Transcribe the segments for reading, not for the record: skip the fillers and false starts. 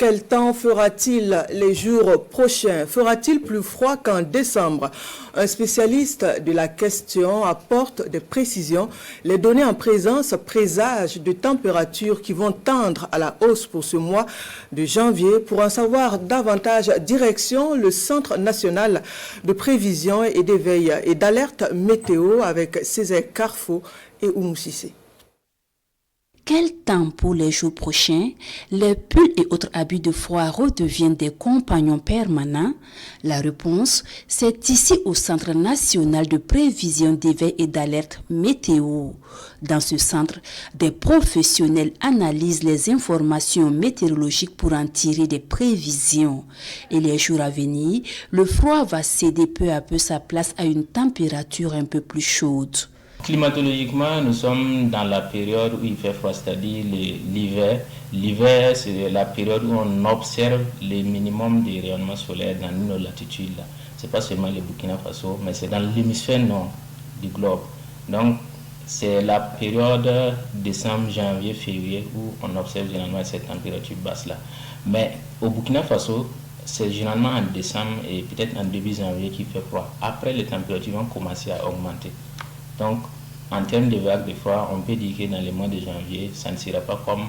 quel temps fera-t-il les jours prochains? Fera-t-il plus froid qu'en décembre? Un spécialiste de la question apporte des précisions. Les données en présence présagent de températures qui vont tendre à la hausse pour ce mois de janvier. Pour en savoir davantage, direction le Centre national de prévision et d'éveil et d'alerte météo avec Césaire Carfo et Oumou Cissé. Quel temps pour les jours prochains? Les pulls et autres habits de froid redeviennent des compagnons permanents? La réponse, c'est ici au Centre national de prévision d'éveil et d'alerte météo. Dans ce centre, des professionnels analysent les informations météorologiques pour en tirer des prévisions. Et les jours à venir, le froid va céder peu à peu sa place à une température un peu plus chaude. Climatologiquement, nous sommes dans la période où il fait froid, c'est-à-dire l'hiver. L'hiver, c'est la période où on observe les minimums de rayonnement solaire dans nos latitudes. Ce n'est pas seulement le Burkina Faso, mais c'est dans l'hémisphère nord du globe. Donc, c'est la période décembre, janvier, février où on observe généralement cette température basse-là. Mais au Burkina Faso, c'est généralement en décembre et peut-être en début janvier qu'il fait froid. Après, les températures vont commencer à augmenter. Donc, en termes de vagues de froid, on peut dire que dans les mois de janvier, ça ne sera pas comme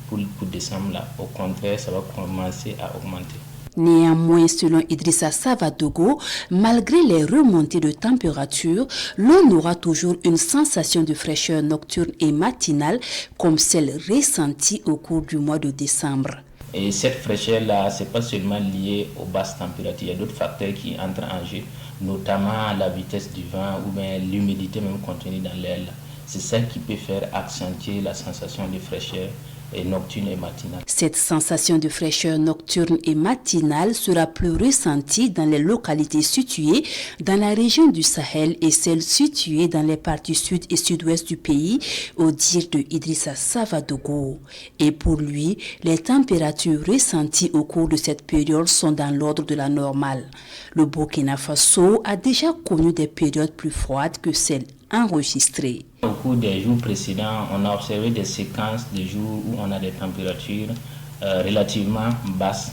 pour décembre là. Au contraire, ça va commencer à augmenter. Néanmoins, selon Idrissa Savadogo, malgré les remontées de température, l'on aura toujours une sensation de fraîcheur nocturne et matinale comme celle ressentie au cours du mois de décembre. Et cette fraîcheur-là, ce n'est pas seulement lié aux basses températures, il y a d'autres facteurs qui entrent en jeu, notamment la vitesse du vent ou bien l'humidité même contenue dans l'air. C'est ça qui peut faire accentuer la sensation de fraîcheur et nocturne et matinale. Cette sensation de fraîcheur nocturne et matinale sera plus ressentie dans les localités situées dans la région du Sahel et celles situées dans les parties sud et sud-ouest du pays, au dire de Idrissa Savadogo. Et pour lui, les températures ressenties au cours de cette période sont dans l'ordre de la normale. Le Burkina Faso a déjà connu des périodes plus froides que celles enregistrées. Au cours des jours précédents, on a observé des séquences de jours où on a des températures relativement basses.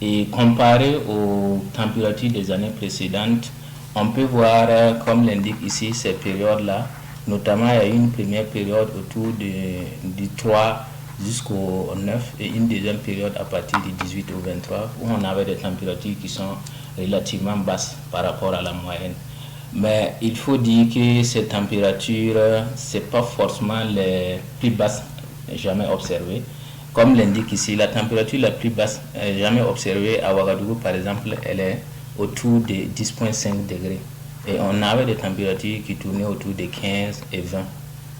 Et comparé aux températures des années précédentes, on peut voir, comme l'indique ici, ces périodes-là. Notamment, il y a eu une première période autour du 3 jusqu'au 9 et une deuxième période à partir du 18 au 23 où on avait des températures qui sont relativement basses par rapport à la moyenne. Mais il faut dire que ces températures, ce n'est pas forcément les plus basses jamais observées. Comme l'indique ici, la température la plus basse jamais observée à Ouagadougou, par exemple, elle est autour de 10,5 degrés. Et on avait des températures qui tournaient autour de 15 et 20.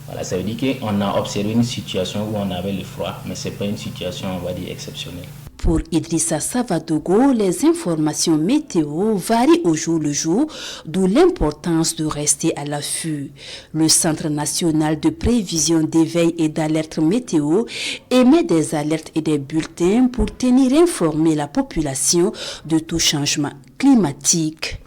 Voilà, ça veut dire qu'on a observé une situation où on avait le froid, mais ce n'est pas une situation, on va dire, exceptionnelle. Pour Idrissa Savadogo, les informations météo varient au jour le jour, d'où l'importance de rester à l'affût. Le Centre national de prévision d'éveil et d'alerte météo émet des alertes et des bulletins pour tenir informée la population de tout changement climatique.